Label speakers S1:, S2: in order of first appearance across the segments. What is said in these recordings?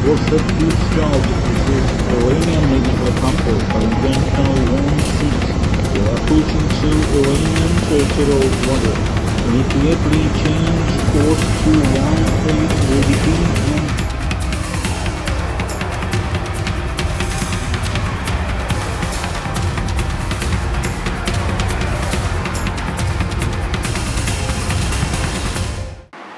S1: was set to charge with uranium medical comfort conventional warning we are pushing to Iranian territorial water. Immediately change course to 18 and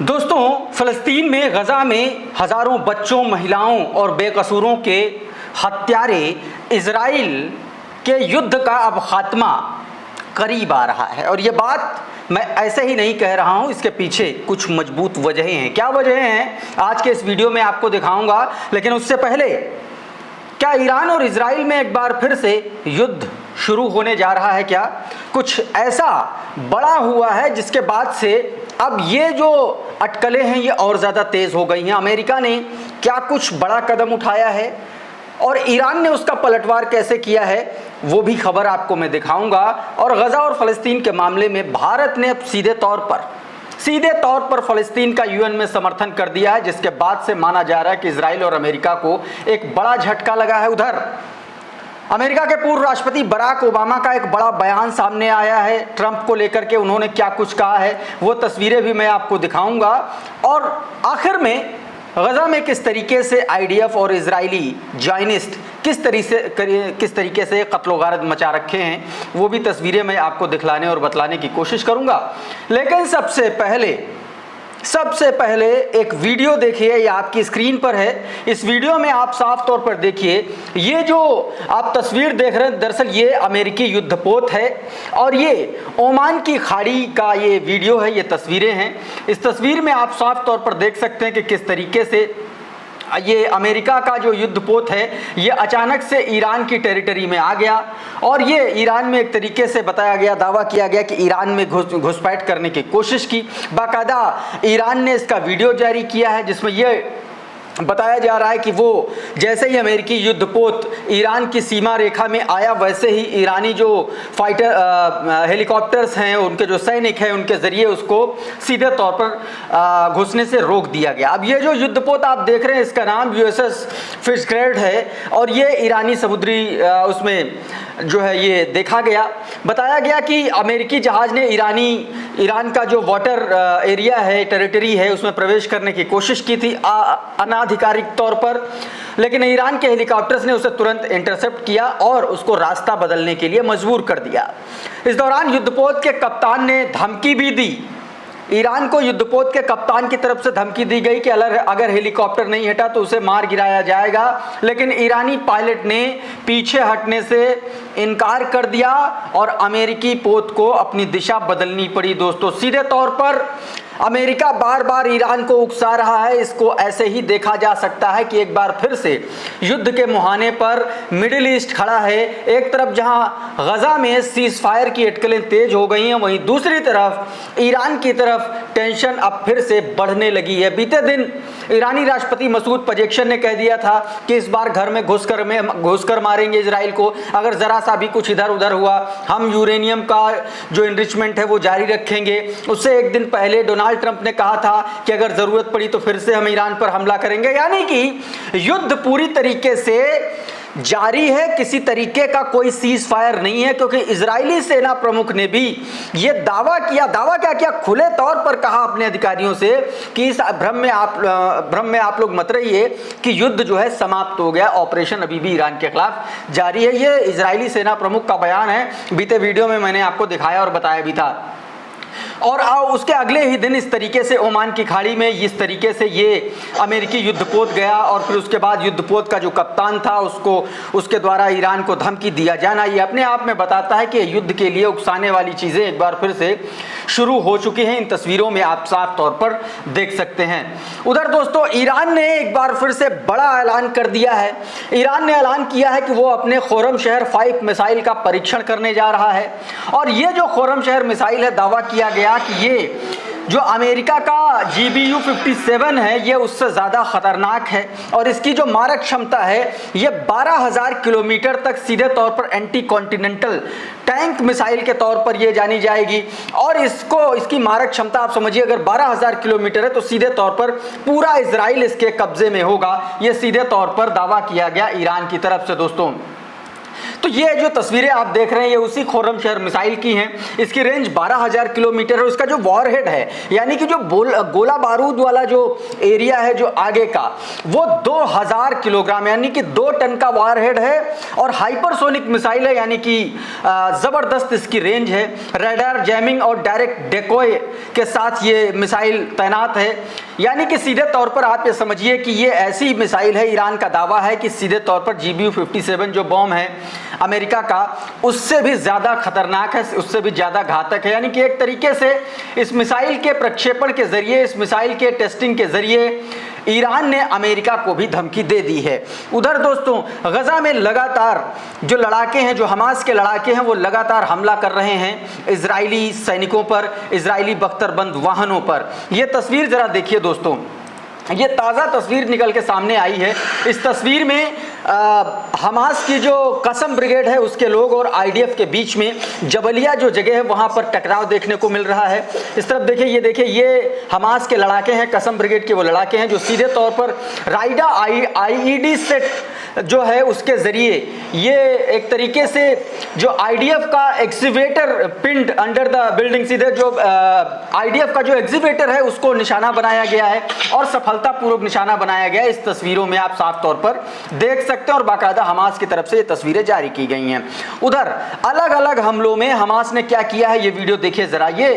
S2: दोस्तों, फ़लस्तीन में गज़ा में हज़ारों बच्चों, महिलाओं और बेकसूरों के हत्यारे इज़राइल के युद्ध का अब ख़ात्मा करीब आ रहा है। और ये बात मैं ऐसे ही नहीं कह रहा हूँ, इसके पीछे कुछ मजबूत वजहें हैं। क्या वजहें हैं आज के इस वीडियो में आपको दिखाऊंगा। लेकिन उससे पहले, क्या ईरान और इज़राइल में एक बार फिर से युद्ध शुरू होने जा रहा है? क्या कुछ ऐसा बड़ा हुआ है जिसके बाद से अब ये जो अटकलें हैं ये और ज़्यादा तेज़ हो गई हैं? अमेरिका ने क्या कुछ बड़ा कदम उठाया है और ईरान ने उसका पलटवार कैसे किया है, वो भी खबर आपको मैं दिखाऊंगा। और गज़ा और फ़लस्तीन के मामले में भारत ने अब सीधे तौर पर फ़लस्तीन का यूएन में समर्थन कर दिया है, जिसके बाद से माना जा रहा है कि इजराइल और अमेरिका को एक बड़ा झटका लगा है। उधर अमेरिका के पूर्व राष्ट्रपति बराक ओबामा का एक बड़ा बयान सामने आया है ट्रंप को लेकर के। उन्होंने क्या कुछ कहा है वो तस्वीरें भी मैं आपको दिखाऊंगा। और आखिर में गज़ा में किस तरीके से आईडीएफ और इजरायली जायनिस्ट किस तरीके से कत्लो गारत मचा रखे हैं, वो भी तस्वीरें मैं आपको दिखलाने और बतलाने की कोशिश करूंगा। लेकिन सबसे पहले एक वीडियो देखिए, ये आपकी स्क्रीन पर है। इस वीडियो में आप साफ तौर पर देखिए, ये जो आप तस्वीर देख रहे हैं दरअसल ये अमेरिकी युद्धपोत है और ये ओमान की खाड़ी का ये वीडियो है, ये तस्वीरें हैं। इस तस्वीर में आप साफ तौर पर देख सकते हैं कि किस तरीके से ये अमेरिका का जो युद्धपोत है ये अचानक से ईरान की टेरिटरी में आ गया और ये ईरान में एक तरीके से बताया गया, दावा किया गया कि ईरान में घुसपैठ करने की कोशिश की। बाकायदा ईरान ने इसका वीडियो जारी किया है जिसमें ये बताया जा रहा है कि वो जैसे ही अमेरिकी युद्धपोत ईरान की सीमा रेखा में आया वैसे ही ईरानी जो फाइटर हेलीकॉप्टर्स हैं, उनके जो सैनिक हैं, उनके ज़रिए उसको सीधे तौर पर घुसने से रोक दिया गया। अब ये जो युद्धपोत आप देख रहे हैं इसका नाम यूएसएस फिट्जगेरल्ड है और ये ईरानी समुद्री उसमें जो है ये देखा गया। बताया गया कि अमेरिकी जहाज़ ने ईरान का जो वाटर एरिया है, टेरिटरी है, उसमें प्रवेश करने की कोशिश की थी अनाधिकारिक तौर पर, लेकिन ईरान के हेलीकॉप्टर्स ने उसे तुरंत इंटरसेप्ट किया और उसको रास्ता बदलने के लिए मजबूर कर दिया। इस दौरान युद्धपोत के कप्तान ने धमकी भी दी। ईरान को युद्धपोत के कप्तान की तरफ से धमकी दी गई कि अगर हेलीकॉप्टर नहीं हटा तो उसे मार गिराया जाएगा, लेकिन ईरानी पायलट ने पीछे हटने से इनकार कर दिया और अमेरिकी पोत को अपनी दिशा बदलनी पड़ी। दोस्तों, सीधे तौर पर अमेरिका बार बार ईरान को उकसा रहा है। इसको ऐसे ही देखा जा सकता है कि एक बार फिर से युद्ध के मुहाने पर मिडिल ईस्ट खड़ा है। एक तरफ जहां गज़ा में सीज फायर की अटकलें तेज हो गई हैं, वहीं दूसरी तरफ ईरान की तरफ टेंशन अब फिर से बढ़ने लगी है। बीते दिन ईरानी राष्ट्रपति मसूद पजेक्शन ने कह दिया था कि इस बार घर में घुसकर मारेंगे इजराइल को, अगर ज़रा सा भी कुछ इधर उधर हुआ हम यूरेनियम का जो इनरिचमेंट है वो जारी रखेंगे। उससे एक दिन पहले डोनाल्ड ट्रंप ने कहा था कि अगर जरूरत पड़ी तो फिर से हम ईरान पर हमला करेंगे। यानी कि युद्ध पूरी तरीके से जारी है, किसी तरीके का कोई सीज फायर नहीं है, क्योंकि इजरायली सेना प्रमुख ने भी ये दावा क्या किया, खुले तौर पर कहा अपने अधिकारियों से कि इस भ्रम में आप लोग मत रहिए कि युद्ध जो है समाप्त हो गया, ऑपरेशन अभी भी ईरान के खिलाफ जारी है। ये इजरायली सेना प्रमुख का बयान है, बीते वीडियो में मैंने आपको दिखाया और बताया भी था। और उसके अगले ही दिन इस तरीके से ओमान की खाड़ी में इस तरीके से ये अमेरिकी युद्धपोत गया और फिर उसके बाद युद्धपोत का जो कप्तान था उसके द्वारा ईरान को धमकी दिया जाना, ये अपने आप में बताता है कि युद्ध के लिए उकसाने वाली चीज़ें एक बार फिर से शुरू हो चुकी हैं। इन तस्वीरों में आप साफ तौर पर देख सकते हैं। उधर दोस्तों, ईरान ने एक बार फिर से बड़ा ऐलान कर दिया है। ईरान ने ऐलान किया है कि वो अपने खुर्रमशहर 5 मिसाइल का परीक्षण करने जा रहा है और ये जो खुर्रमशहर मिसाइल है, दावा किया गया कि ये जो अमेरिका का GBU-57 है ये उससे ज़्यादा ख़तरनाक है और इसकी जो मारक क्षमता है ये 12,000 किलोमीटर तक सीधे तौर पर एंटी कॉन्टिनेंटल टैंक मिसाइल के तौर पर ये जानी जाएगी। और इसकी मारक क्षमता आप समझिए, अगर 12,000 किलोमीटर है तो सीधे तौर पर पूरा इजराइल इसके कब्जे में होगा, ये सीधे तौर पर दावा किया गया ईरान की तरफ से। दोस्तों, तो ये जो तस्वीरें आप देख रहे हैं ये उसी खुर्रमशहर मिसाइल की हैं। इसकी रेंज 12,000 किलोमीटर है। उसका जो वॉरहेड है, यानी कि जो गोला बारूद वाला जो एरिया है जो आगे का, वो 2,000 किलोग्राम यानी कि 2 टन का वॉरहेड है और हाइपरसोनिक मिसाइल है, यानी कि ज़बरदस्त इसकी रेंज है। रडार जैमिंग और डायरेक्ट डेकोय के साथ ये मिसाइल तैनात है, यानी कि सीधे तौर पर आप ये समझिए कि ये ऐसी मिसाइल है, ईरान का दावा है कि सीधे तौर पर GBU-57 जो बॉम्ब है अमेरिका का, उससे भी ज़्यादा खतरनाक है, उससे भी ज़्यादा घातक है। यानी कि एक तरीके से इस मिसाइल के प्रक्षेपण के ज़रिए, इस मिसाइल के टेस्टिंग के ज़रिए ईरान ने अमेरिका को भी धमकी दे दी है। उधर दोस्तों, गजा में लगातार जो लड़ाके हैं, जो हमास के लड़ाके हैं, वो लगातार हमला कर रहे हैं इजरायली सैनिकों पर, इजरायली बख्तरबंद वाहनों पर। ये तस्वीर ज़रा देखिए दोस्तों, ये ताज़ा तस्वीर निकल के सामने आई है। इस तस्वीर में हमास की जो कसम ब्रिगेड है उसके लोग और IDF के बीच में जबलिया जो जगह है वहाँ पर टकराव देखने को मिल रहा है। इस तरफ देखिए, ये देखिए, ये हमास के लड़ाके हैं, कसम ब्रिगेड के वो लड़ाके हैं जो सीधे तौर पर राइडा IED सेट जो है उसके ज़रिए ये एक तरीके से जो IDF का एग्जीवेटर पिंड अंडर द बिल्डिंग, सीधे जो IDF का जो एग्जीवेटर है उसको निशाना बनाया गया है और सफलतापूर्वक निशाना बनाया गया है। इस तस्वीरों में आप साफ तौर पर देख सकते हैं और बाकायदा हमास की तरफ से ये तस्वीरें जारी की गई हैं। उधर अलग अलग हमलों में हमास ने क्या किया है, ये वीडियो देखिए ज़रा। ये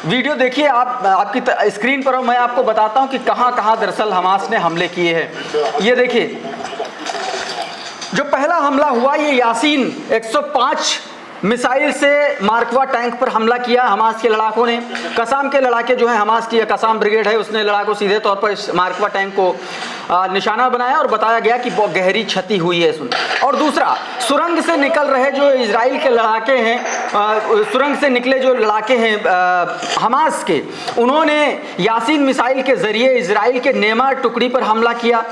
S2: वीडियो देखिए आप, आपकी स्क्रीन पर मैं आपको बताता हूँ कि कहाँ कहाँ दरअसल हमास ने हमले किए हैं। ये देखिए, जो पहला हमला हुआ ये यासीन 105 मिसाइल से मार्कवा टैंक पर हमला किया हमास के लड़ाकों ने। कसाम के लड़ाके जो है, हमास की कसाम ब्रिगेड है, उसने लड़ाकों सीधे तौर पर इस मार्कवा टैंक को निशाना बनाया और बताया गया कि बहुत गहरी क्षति हुई है इसमें। और दूसरा, सुरंग से निकल रहे जो इजराइल के लड़ाके हैं, सुरंग से निकले जो लड़ाके हैं हमास के, उन्होंने यासीन मिसाइल के ज़रिए इजराइल के नेमा टुकड़ी पर हमला किया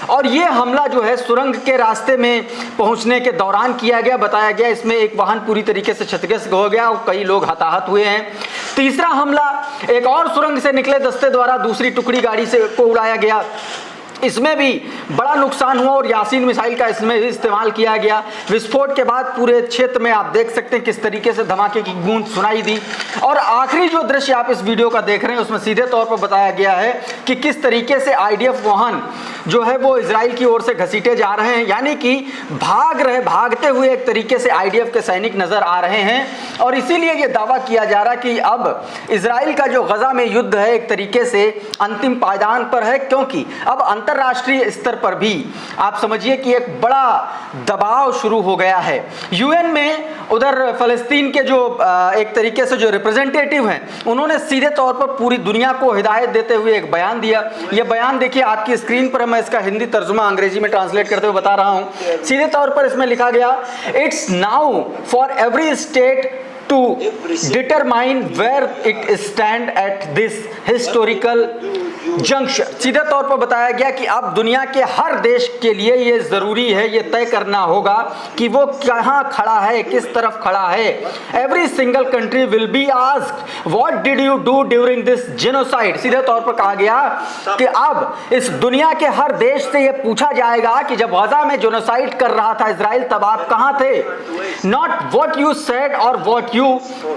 S2: और ये हमला जो है सुरंग के रास्ते में पहुंचने के दौरान किया गया। बताया गया इसमें एक वाहन पूरी तरीके से क्षतिग्रस्त हो गया और कई लोग हताहत हुए हैं। तीसरा हमला एक और सुरंग से निकले दस्ते द्वारा दूसरी टुकड़ी गाड़ी से को उड़ाया गया, इसमें भी बड़ा नुकसान हुआ और यासीन मिसाइल का इसमें इस्तेमाल किया गया। विस्फोट के बाद पूरे क्षेत्र में आप देख सकते हैं किस तरीके से धमाके की गूंज सुनाई दी। और आखिरी जो दृश्य आप इस वीडियो का देख रहे हैं उसमें सीधे तौर पर बताया गया है कि किस तरीके से IDF वाहन जो है वो इजराइल की ओर से घसीटे जा रहे हैं, यानी कि भागते हुए एक तरीके से IDF के सैनिक नजर आ रहे हैं। और इसीलिए ये दावा किया जा रहा है कि अब इजराइल का जो गजा में युद्ध है एक तरीके से अंतिम पायदान पर है, क्योंकि अब अंतर्राष्ट्रीय स्तर पर भी आप समझिए कि एक बड़ा दबाव शुरू हो गया है। UN में उधर फलस्तीन के जो एक तरीके से जो रिप्रेजेंटेटिव हैं, उन्होंने सीधे तौर पर पूरी दुनिया को हिदायत देते हुए एक बयान दिया। ये बयान देखिए आपकी स्क्रीन पर, मैं इसका हिंदी तर्जुमा अंग्रेजी में ट्रांसलेट करते हुए बता रहा हूँ। सीधे तौर पर इसमें लिखा गया, it's now for every state to determine where it stand at this historical juncture। सीधे तौर पर बताया गया कि अब दुनिया के हर देश के लिए ये ज़रूरी है, ये तय करना होगा कि वो कहाँ खड़ा है, किस तरफ खड़ा है। Every single country will be asked what did you do during this genocide. सीधे तौर पर कहा गया कि अब इस दुनिया के हर देश से ये पूछा जाएगा कि जब गजा में जेनोसाइड कर रहा था इजराइल, तब आप कहाँ थे। नॉट व्हाट यू सेड और what you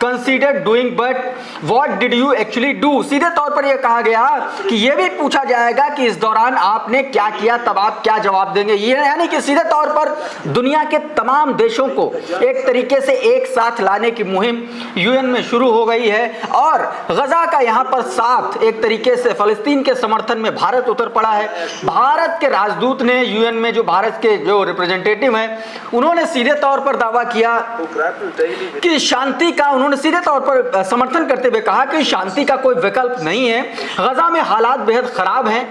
S2: considered doing but what did you actually do। सीधे तौर पर यह कहा गया कि यह भी पूछा जाएगा कि इस दौरान आपने क्या किया, तब आप क्या जवाब देंगे। ये यानी कि सीधे तौर पर दुनिया के तमाम देशों को एक तरीके से एक साथ लाने की मुहिम UN में शुरू हो गई है। और गजा का यहां पर साथ एक तरीके से फलस्तीन के समर्थन में भारत उतर पड़ा है। भारत के राजदूत ने UN में, जो भारत के जो रिप्रेजेंटेटिव हैं, उन्होंने सीधे तौर पर दावा किया कि शांति का, उन्होंने सीधे तौर पर समर्थन करते हुए कहा कि शांति का कोई विकल्प नहीं है। गजा में हालात हालात बेहद खराब हैं,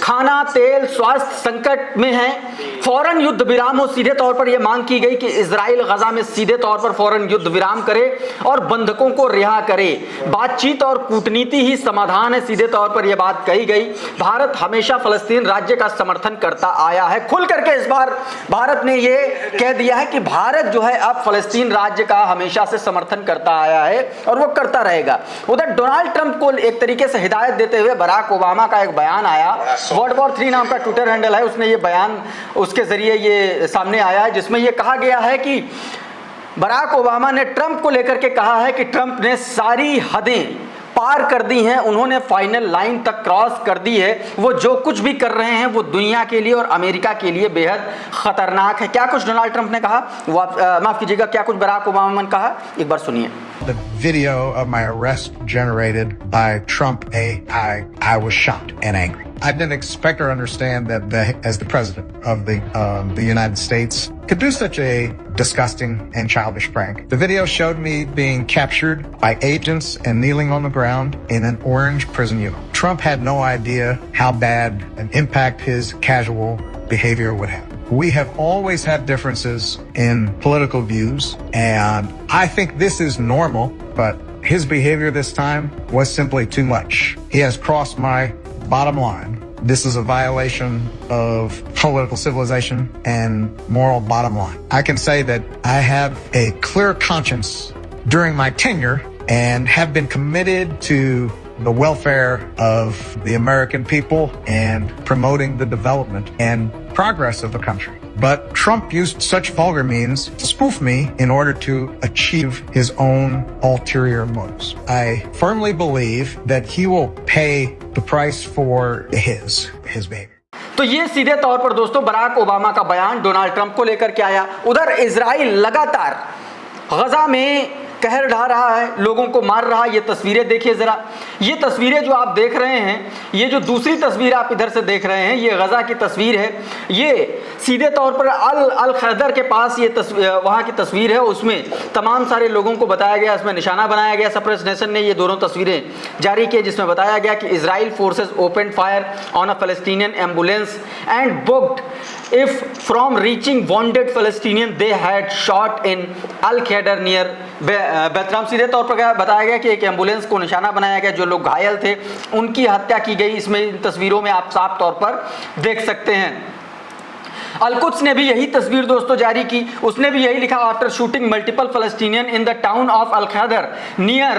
S2: खाना तेल स्वास्थ्य संकट में है, फौरन युद्ध विराम हो। सीधे तौर पर यह मांग की गई कि इजराइल गजा में सीधे तौर पर फौरन युद्ध विराम करे और बंधकों को रिहा करे। बातचीत और कूटनीति ही समाधान है, सीधे तौर पर यह बात कही गई। भारत हमेशा फलस्तीन राज्य का समर्थन करता आया है। खुल करके इस बार भारत ने यह कह दिया है कि भारत जो है अब फलस्तीन राज्य का हमेशा से समर्थन करता आया है और वो करता रहेगा। उधर डोनाल्ड ट्रंप को एक तरीके से हिदायत देते हुए बराक ओबामा का एक बयान आया, वर्ल्ड वॉर 3 नाम का ट्विटर हैंडल है, उसने ये बयान उसके जरिए ये सामने आया है, जिसमें ये कहा गया है कि बराक ओबामा ने ट्रंप को लेकर के कहा है कि ट्रंप ने सारी हदें पार कर दी हैं, उन्होंने फाइनल लाइन तक क्रॉस कर दी है। वो जो कुछ भी कर रहे हैं वो दुनिया के लिए और अमेरिका के लिए बेहद खतरनाक है। क्या कुछ डोनाल्ड ट्रंप ने कहा, वो माफ कीजिएगा, क्या कुछ बराक ओबामा ने कहा, एक बार सुनिए।
S3: The video of my arrest generated by Trump I was shocked and angry. I didn't expect or understand that as the president of the United States could do such a disgusting and childish prank. The video showed me being captured by agents and kneeling on the ground in an orange prison unit. Trump had no idea how bad an impact his casual behavior would have. We have always had differences in political views, and I think this is normal, but his behavior this time was simply too much. He has crossed my bottom line. This is a violation of political civilization and moral bottom line. I can say that I have a clear conscience during my tenure and have been committed to the welfare of the American people and promoting the development and progress of the country. But Trump used such vulgar means to spoof me in order to achieve his own ulterior motives. I firmly believe that he will pay the price for his behavior.
S2: तो ये सीधे तौर पर दोस्तों Barack Obama का बयान Donald Trump को लेकर के आया। उधर इजराइल लगातार गजा में कहर ढा रहा है, लोगों को मार रहा है। ये तस्वीरें देखिए जरा, ये तस्वीरें जो आप देख रहे हैं, ये जो दूसरी तस्वीर आप इधर से देख रहे हैं, ये गजा की तस्वीर है। ये सीधे तौर पर अल खैदर के पास ये वहाँ की तस्वीर है, उसमें तमाम सारे लोगों को बताया गया, इसमें निशाना बनाया गया। सप्रेस नेशन ने ये दोनों तस्वीरें जारी की, जिसमें बताया गया कि Israel forces open fire on a Palestinian ambulance and blocked it from reaching wounded Palestinian they had shot in Al Khader near Bethlehem. सीधे तौर पर बताया गया कि एक एम्बुलेंस को निशाना बनाया गया, जो लोग घायल थे उनकी हत्या की गई। इसमें इन तस्वीरों में आप साफ तौर पर देख सकते हैं। अल-कुद्स ने भी यही तस्वीर दोस्तों जारी की, उसने भी यही लिखा, after shooting multiple Palestinian in the town of Al Khader near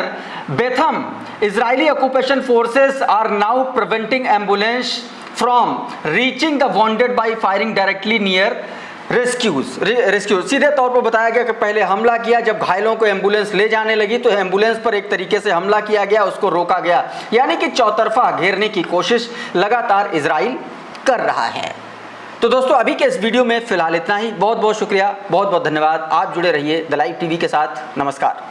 S2: Bethlehem Israeli occupation forces are now preventing ambulance from reaching the wounded by firing directly near rescues. सीधे तौर पर बताया गया कि पहले हमला किया, जब घायलों को एम्बुलेंस ले जाने लगी तो एम्बुलेंस पर एक तरीके से हमला किया गया, उसको रोका गया। यानी कि चौतरफा घेरने की कोशिश लगातार इजराइल कर रहा है। तो दोस्तों अभी के इस वीडियो में फिलहाल इतना ही। बहुत बहुत शुक्रिया, बहुत बहुत धन्यवाद। आप जुड़े रहिए द लाइव टीवी के साथ। नमस्कार।